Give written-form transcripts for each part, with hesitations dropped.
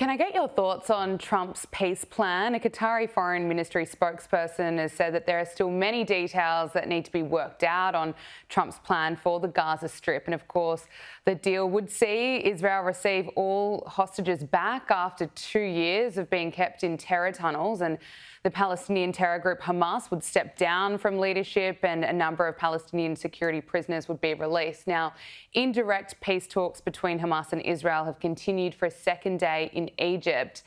Can I get your thoughts on Trump's peace plan? A Qatari foreign ministry spokesperson has said that there are still many details that need to be worked out on Trump's plan for the Gaza Strip. And of course, the deal would see Israel receive all hostages back after 2 years of being kept in terror tunnels. And the Palestinian terror group Hamas would step down from leadership and a number of Palestinian security prisoners would be released. Now, indirect peace talks between Hamas and Israel have continued for a second day in Egypt.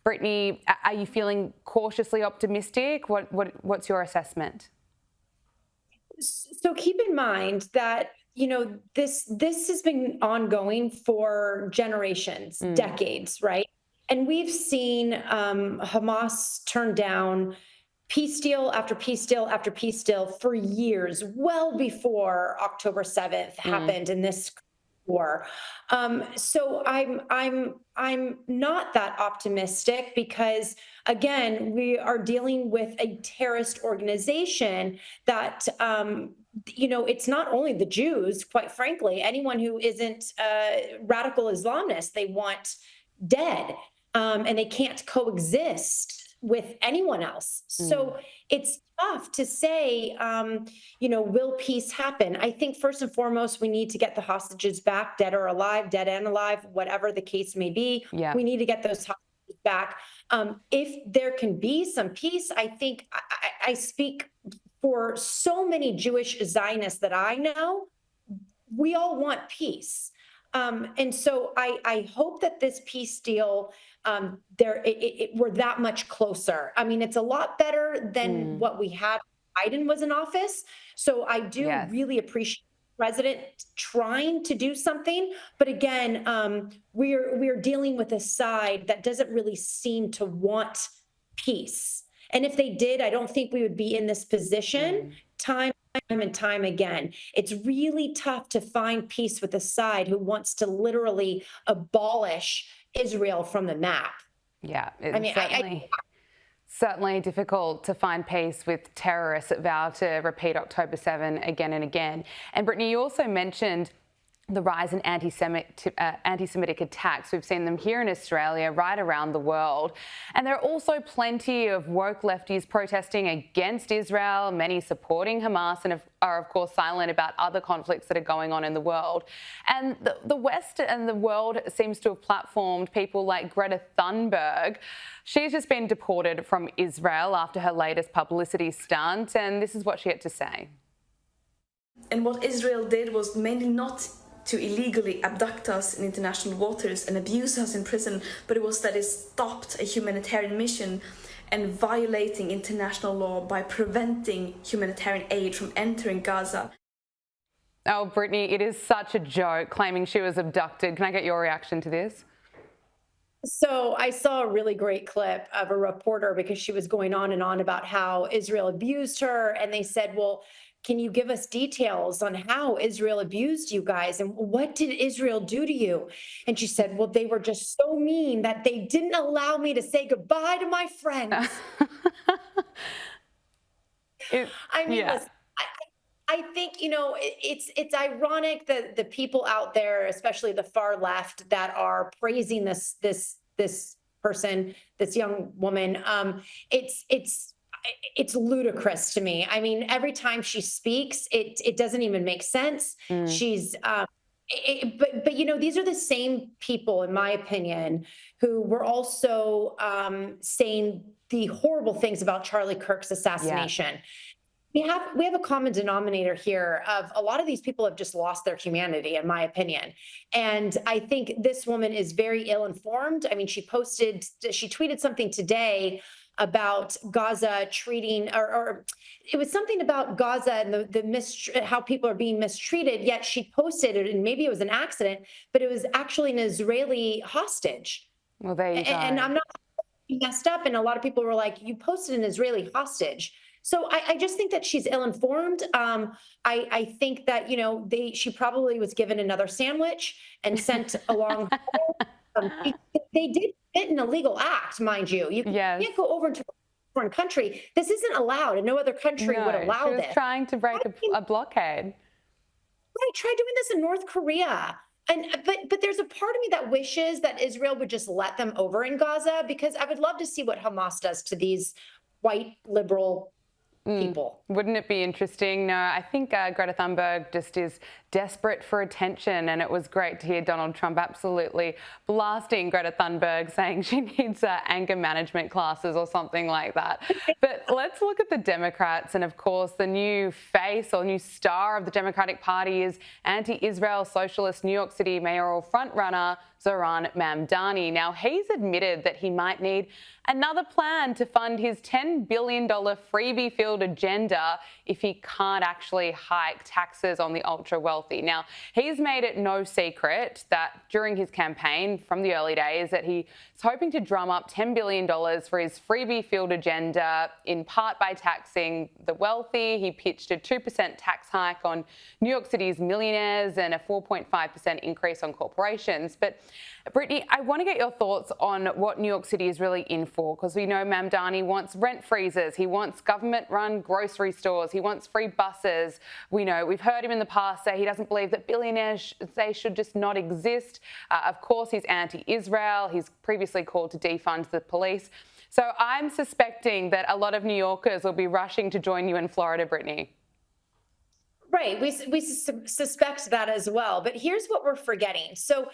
Brittney, are you feeling cautiously optimistic? What's your assessment? So keep in mind that, this has been ongoing for generations, decades, right? And we've seen Hamas turn down peace deal after peace deal after peace deal for years, well before October 7th happened in this war. So I'm not that optimistic because, again, we are dealing with a terrorist organization that it's not only the Jews, quite frankly, anyone who isn't radical Islamist, they want dead. And they can't coexist with anyone else. So it's tough to say, will peace happen? I think first and foremost, we need to get the hostages back, dead or alive, dead and alive, whatever the case may be. Yeah. We need to get those hostages back. If there can be some peace, I think I speak for so many Jewish Zionists that I know, we all want peace. And so I hope that this peace deal, we're that much closer. I mean, it's a lot better than what we had when Biden was in office. So I do really appreciate the president trying to do something. But again, we're dealing with a side that doesn't really seem to want peace. And if they did, I don't think we would be in this position time and time again. It's really tough to find peace with a side who wants to literally abolish Israel from the map. Yeah, it's certainly difficult to find peace with terrorists that vow to repeat October 7 again and again. And Brittney, you also mentioned the rise in anti-Semitic attacks. We've seen them here in Australia, right around the world. And there are also plenty of woke lefties protesting against Israel, many supporting Hamas, and are, of course, silent about other conflicts that are going on in the world. And the West and the world seems to have platformed people like Greta Thunberg. She's just been deported from Israel after her latest publicity stunt, and this is what she had to say. And what Israel did was mainly not to illegally abduct us in international waters and abuse us in prison, but it was that it stopped a humanitarian mission and violating international law by preventing humanitarian aid from entering Gaza. Oh, Brittney, it is such a joke claiming she was abducted. Can I get your reaction to this? So I saw a really great clip of a reporter because she was going on and on about how Israel abused her. And they said, well, can you give us details on how Israel abused you guys? And what did Israel do to you? And she said, well, they were just so mean that they didn't allow me to say goodbye to my friends. Listen, I think, it's ironic that the people out there, especially the far left, that are praising this person, this young woman, it's ludicrous to me. I mean, every time she speaks, it doesn't even make sense. She's, but these are the same people, in my opinion, who were also saying the horrible things about Charlie Kirk's assassination. Yeah. We have a common denominator here of a lot of these people have just lost their humanity, in my opinion. And I think this woman is very ill-informed. I mean, she tweeted something today about Gaza treating, or it was something about Gaza and how people are being mistreated, yet she posted it, and maybe it was an accident, but it was actually an Israeli hostage. Well, there you go. And I'm not messed up, and a lot of people were like, you posted an Israeli hostage. So I just think that she's ill-informed. I think that, she probably was given another sandwich and sent along. They did commit an illegal act, mind you. You can't go over to a foreign country. This isn't allowed, and no other country would allow this. She was trying to break a blockade. Right, try doing this in North Korea. But there's a part of me that wishes that Israel would just let them over in Gaza, because I would love to see what Hamas does to these white liberal people. Wouldn't it be interesting? No, I think Greta Thunberg just is desperate for attention, and it was great to hear Donald Trump absolutely blasting Greta Thunberg, saying she needs anger management classes or something like that. But let's look at the Democrats, and of course the new face or new star of the Democratic Party is anti-Israel socialist New York City mayoral frontrunner Zohran Mamdani. Now, he's admitted that he might need another plan to fund his $10 billion freebie-filled agenda if he can't actually hike taxes on the ultra-wealthy. Now, he's made it no secret that during his campaign from the early days that he's hoping to drum up $10 billion for his freebie-filled agenda, in part by taxing the wealthy. He pitched a 2% tax hike on New York City's millionaires and a 4.5% increase on corporations. But Brittney, I want to get your thoughts on what New York City is really in for, because we know Mamdani wants rent freezes, he wants government-run grocery stores, he wants free buses. We've heard him in the past say he doesn't believe that billionaires, they should just not exist. Of course, he's anti-Israel. He's previously called to defund the police. So I'm suspecting that a lot of New Yorkers will be rushing to join you in Florida, Brittney. Right, we suspect that as well. But here's what we're forgetting. So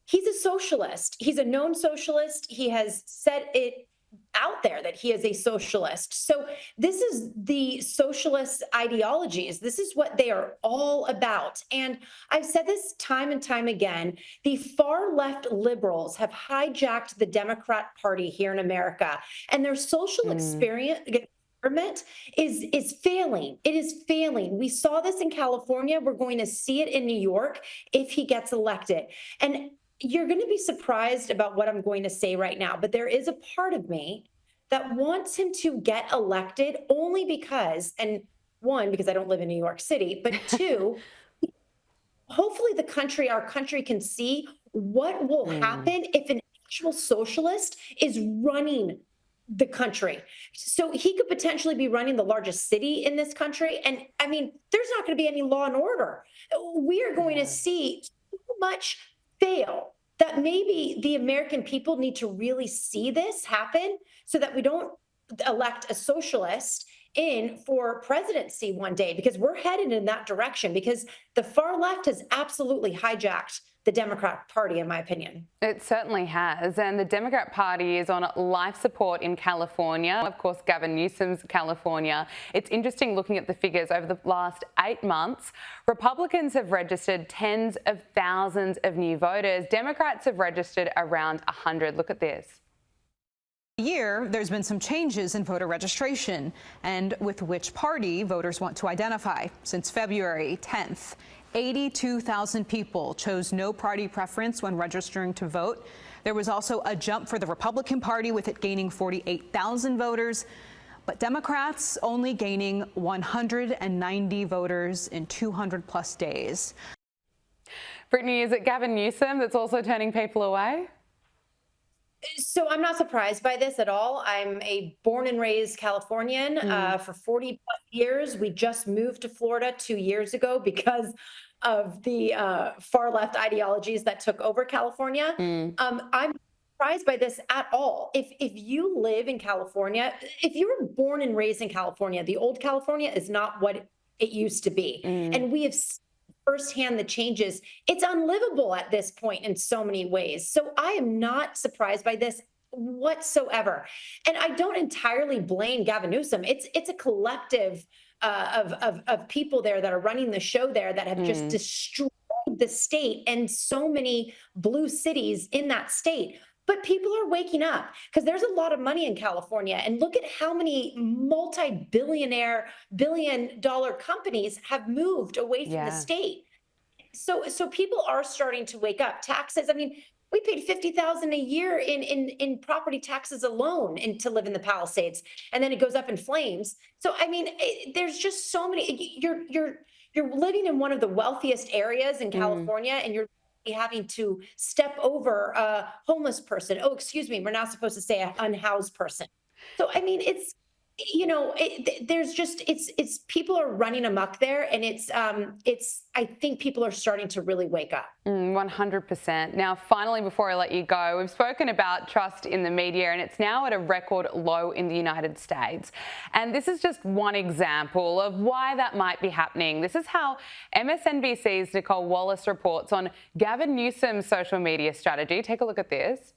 he's a socialist. He's a known socialist. He has said it out there that he is a socialist. So this is the socialist ideologies. This is what they are all about. And I've said this time and time again, the far left liberals have hijacked the Democrat Party here in America, and their social experiment is failing. It is failing. We saw this in California. We're going to see it in New York if he gets elected. And you're going to be surprised about what I'm going to say right now, but there is a part of me that wants him to get elected only because, and one, because I don't live in New York City, but two, hopefully our country can see what will happen if an actual socialist is running the country. So he could potentially be running the largest city in this country. And I mean, there's not going to be any law and order. We are going to see so much fail that maybe the American people need to really see this happen so that we don't elect a socialist in for presidency one day, because we're headed in that direction, because the far left has absolutely hijacked the Democrat Party, in my opinion. It certainly has. And the Democrat Party is on life support in California. Of course, Gavin Newsom's California. It's interesting looking at the figures over the last 8 months. Republicans have registered tens of thousands of new voters. Democrats have registered around 100. Look at this. Year, there's been some changes in voter registration and with which party voters want to identify. Since February 10th, 82,000 people chose no party preference when registering to vote. There was also a jump for the Republican Party, with it gaining 48,000 voters, but Democrats only gaining 190 voters in 200 plus days. Brittney, is it Gavin Newsom that's also turning people away? So I'm not surprised by this at all. I'm a born and raised Californian for 40 plus years. We just moved to Florida 2 years ago because of the far left ideologies that took over California. I'm not surprised by this at all. If you live in California, if you were born and raised in California, the old California is not what it used to be. And we have seen firsthand the changes. It's unlivable at this point in so many ways. So I am not surprised by this whatsoever. And I don't entirely blame Gavin Newsom. It's a collective of people there that are running the show there that have just destroyed the state and so many blue cities in that state. But people are waking up because there's a lot of money in California. And look at how many multi-billionaire, billion-dollar companies have moved away from the state. So people are starting to wake up. Taxes, I mean, we paid $50,000 a year in property taxes alone to live in the Palisades, and then it goes up in flames. So I mean, there's just so many. You're living in one of the wealthiest areas in California, and you're having to step over a homeless person. Oh, excuse me, we're not supposed to say an unhoused person. So I mean, there's just it's people are running amok there, and I think people are starting to really wake up. 100%. Now, finally, before I let you go, we've spoken about trust in the media, and it's now at a record low in the United States. And this is just one example of why that might be happening. This is how MSNBC's Nicole Wallace reports on Gavin Newsom's social media strategy. Take a look at this.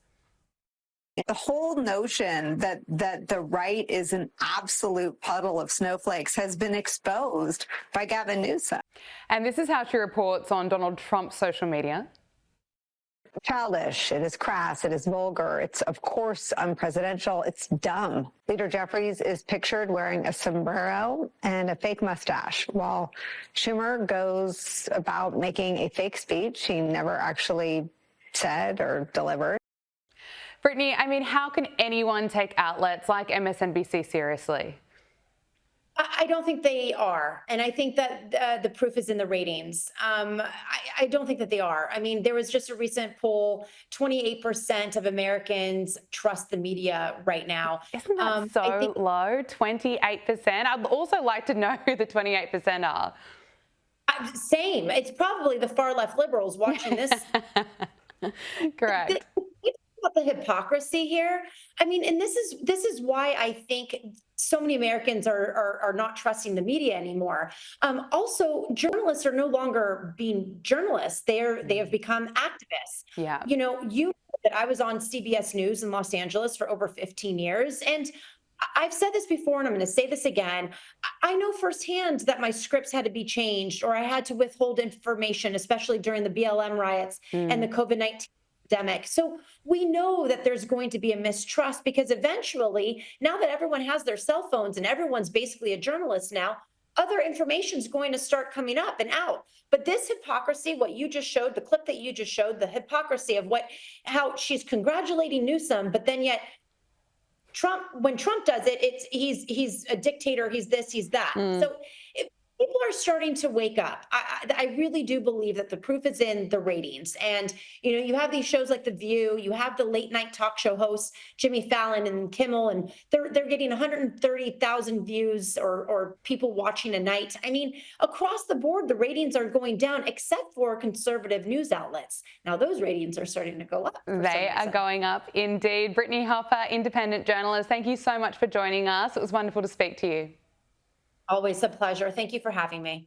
The whole notion that the right is an absolute puddle of snowflakes has been exposed by Gavin Newsom. And this is how she reports on Donald Trump's social media. Childish, it is crass, it is vulgar, it's of course unpresidential, it's dumb. Leader Jeffries is pictured wearing a sombrero and a fake mustache, while Schumer goes about making a fake speech he never actually said or delivered. Brittney, I mean, how can anyone take outlets like MSNBC seriously? I don't think they are. And I think that the proof is in the ratings. I don't think that they are. I mean, there was just a recent poll, 28% of Americans trust the media right now. Isn't that so low, 28%? I'd also like to know who the 28% are. Same. It's probably the far left liberals watching this. Correct. About the hypocrisy here. I mean, and this is why I think so many Americans are not trusting the media anymore. Also, journalists are no longer being journalists. They have become activists. Yeah. You know that I was on CBS News in Los Angeles for over 15 years, and I've said this before, and I'm going to say this again. I know firsthand that my scripts had to be changed, or I had to withhold information, especially during the BLM riots and the COVID-19 pandemic. So we know that there's going to be a mistrust, because eventually, now that everyone has their cell phones and everyone's basically a journalist now, other information is going to start coming up and out. But this hypocrisy, what you just showed, the clip that you just showed, the hypocrisy of how she's congratulating Newsom, but then yet when Trump does it, he's a dictator, he's this, he's that. So people are starting to wake up. I really do believe that the proof is in the ratings. And, you have these shows like The View, you have the late night talk show hosts, Jimmy Fallon and Kimmel, and they're getting 130,000 views or people watching a night. I mean, across the board, the ratings are going down, except for conservative news outlets. Now, those ratings are starting to go up. They are going up indeed. Brittney Hopper, independent journalist, thank you so much for joining us. It was wonderful to speak to you. Always a pleasure. Thank you for having me.